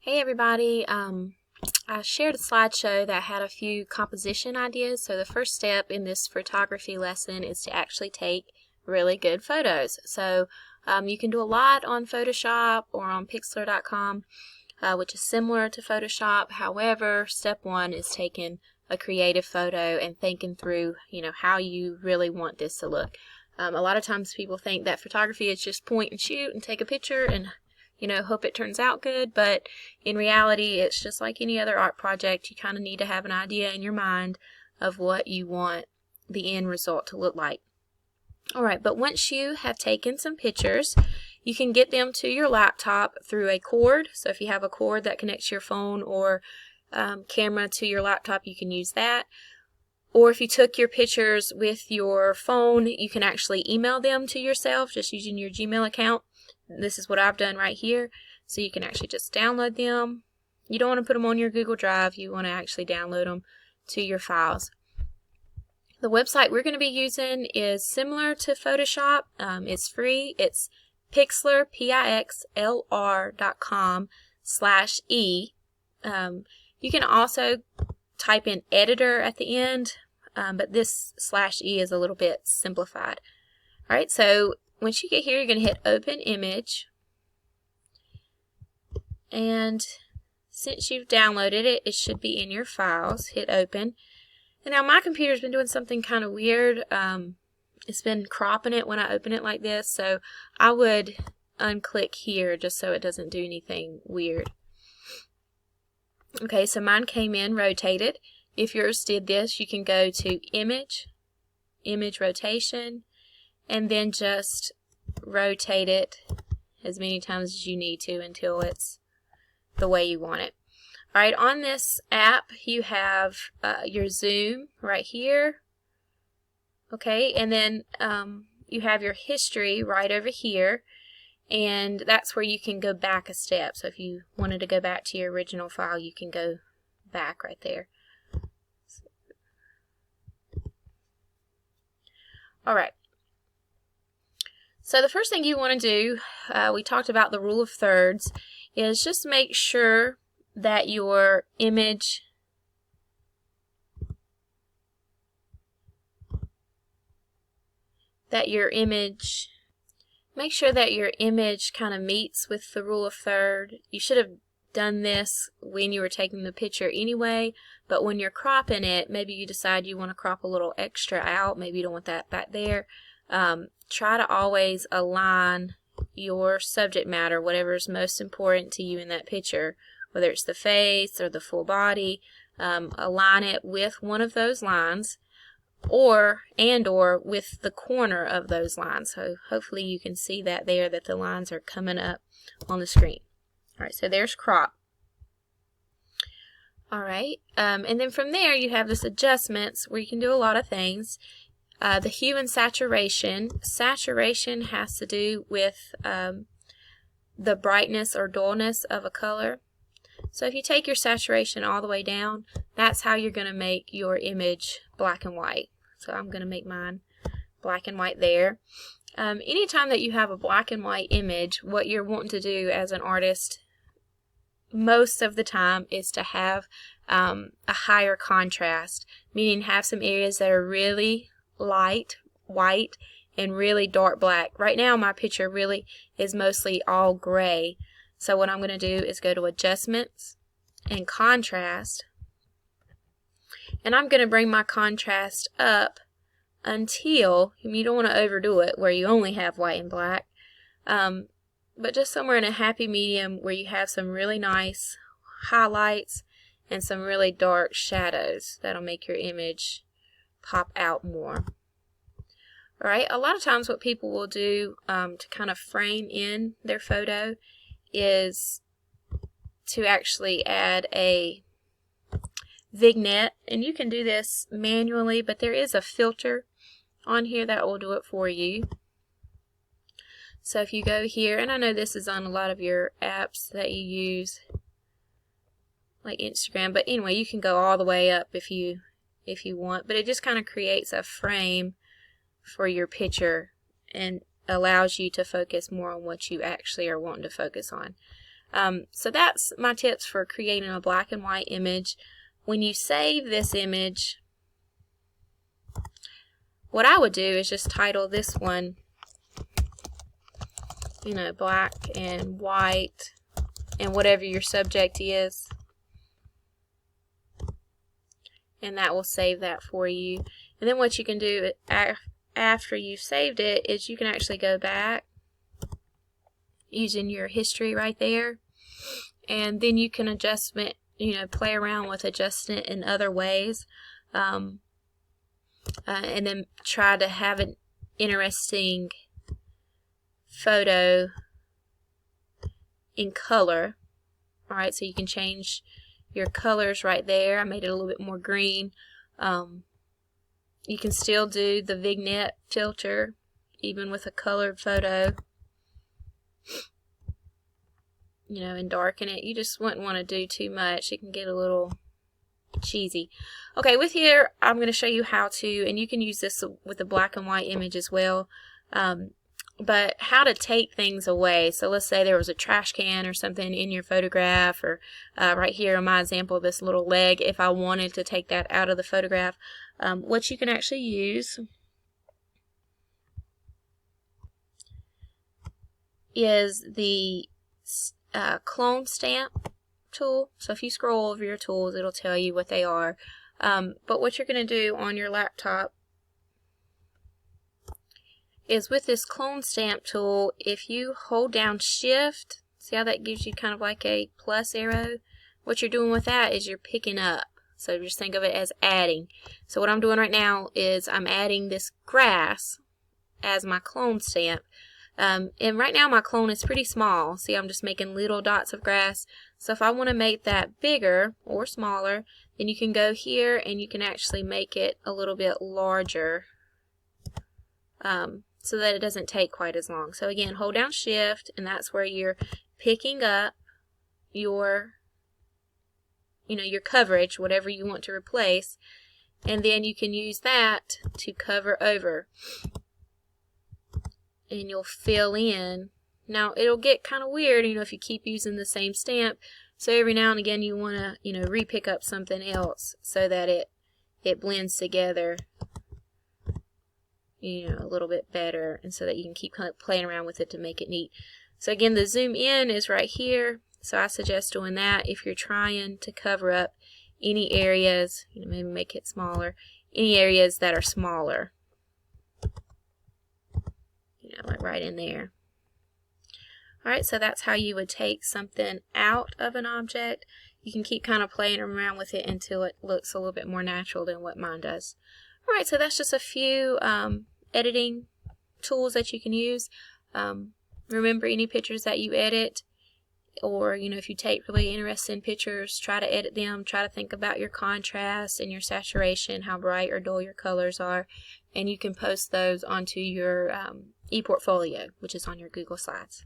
Hey everybody, I shared a slideshow that had a few composition ideas. So the first step in this photography lesson is to actually take really good photos. So you can do a lot on Photoshop or on Pixlr.com, which is similar to Photoshop. However, step one is taking a creative photo and thinking through, how you really want this to look. A lot of times people think that photography is just point and shoot and take a picture and hope it turns out good, but in reality, it's just like any other art project. You kind of need to have an idea in your mind of what you want the end result to look like. Alright, but once you have taken some pictures, you can get them to your laptop through a cord. So if you have a cord that connects your phone or camera to your laptop, you can use that. Or if you took your pictures with your phone, you can actually email them to yourself just using your Gmail account. This is what I've done right here. So you can actually just download them. You don't want to put them on your Google Drive. You want to actually download them to your files. The website we're going to be using is similar to Photoshop. It's free. It's Pixlr, pixlr.com/e. You can also type in editor at the end, but this /e is a little bit simplified. Alright, so once you get here, you're going to hit open image, and since you've downloaded it, it should be in your files. Hit open. And now my computer's been doing something kind of weird. It's been cropping it when I open it like this, so I would unclick here just so it doesn't do anything weird. Okay, so mine came in rotated. If yours did this, you can go to image, image rotation, and then just rotate it as many times as you need to until it's the way you want it. Alright, on this app you have your zoom right here, okay, and then you have your history right over here, and that's where you can go back a step. So if you wanted to go back to your original file, you can go back right there. Alright. So the first thing you want to do, we talked about the rule of thirds, is just make sure that your image make sure that your image kind of meets with the rule of third. You should have done this when you were taking the picture anyway, but when you're cropping it, maybe you decide you want to crop a little extra out. Maybe you don't want that back there. Try to always align your subject matter, whatever is most important to you in that picture, whether it's the face or the full body. Align it with one of those lines, or with the corner of those lines. So hopefully you can see that there, that the lines are coming up on the screen. Alright, so there's crop. Alright, and then from there you have this adjustments where you can do a lot of things. The hue and saturation. Saturation has to do with the brightness or dullness of a color. So if you take your saturation all the way down, that's how you're going to make your image black and white. So I'm going to make mine black and white there. Anytime that you have a black and white image, what you're wanting to do as an artist most of the time is to have a higher contrast, meaning have some areas that are really light white and really dark black. Right now my picture really is mostly all gray, so what I'm going to do is go to adjustments and contrast, and I'm going to bring my contrast up until, you don't want to overdo it where you only have white and black, but just somewhere in a happy medium where you have some really nice highlights and some really dark shadows that'll make your image pop out more. Alright, a lot of times what people will do to kind of frame in their photo is to actually add a vignette, and you can do this manually, but there is a filter on here that will do it for you. So if you go here, and I know this is on a lot of your apps that you use like Instagram, but anyway, you can go all the way up if you want, but it just kind of creates a frame for your picture and allows you to focus more on what you actually are wanting to focus on. So that's my tips for creating a black and white image. When you save this image, what I would do is just title this one, black and white, and whatever your subject is, and that will save that for you. And then what you can do after you've saved it is you can actually go back using your history right there, and then you can play around with adjusting it in other ways, and then try to have an interesting photo in color. Alright, so you can change your colors right there. I made it a little bit more green. You can still do the vignette filter even with a colored photo, and darken it. You just wouldn't want to do too much. It can get a little cheesy. Okay, with here I'm going to show you how to, and you can use this with a black and white image as well, but how to take things away. So let's say there was a trash can or something in your photograph, or right here in my example, this little leg. If I wanted to take that out of the photograph, what you can actually use is the clone stamp tool. So if you scroll over your tools, it'll tell you what they are. But what you're going to do on your laptop is with this clone stamp tool, if you hold down Shift, see how that gives you kind of like a plus arrow? What you're doing with that is you're picking up. So just think of it as adding. So what I'm doing right now is I'm adding this grass as my clone stamp. And right now my clone is pretty small. See, I'm just making little dots of grass. So if I want to make that bigger or smaller, then you can go here and you can actually make it a little bit larger, so that it doesn't take quite as long. So again, hold down Shift, and that's where you're picking up your your coverage, whatever you want to replace, and then you can use that to cover over, and you'll fill in. Now it'll get kind of weird, if you keep using the same stamp. So every now and again you want to, re-pick up something else so that it blends together, a little bit better, and so that you can keep playing around with it to make it neat. So again, the zoom in is right here. So I suggest doing that if you're trying to cover up any areas, maybe make it smaller, any areas that are smaller, like right in there. Alright, so that's how you would take something out of an object. You can keep kind of playing around with it until it looks a little bit more natural than what mine does. Alright, so that's just a few editing tools that you can use. Remember, any pictures that you edit, or if you take really interesting pictures, try to edit them. Try to think about your contrast and your saturation, how bright or dull your colors are, and you can post those onto your ePortfolio, which is on your Google Slides.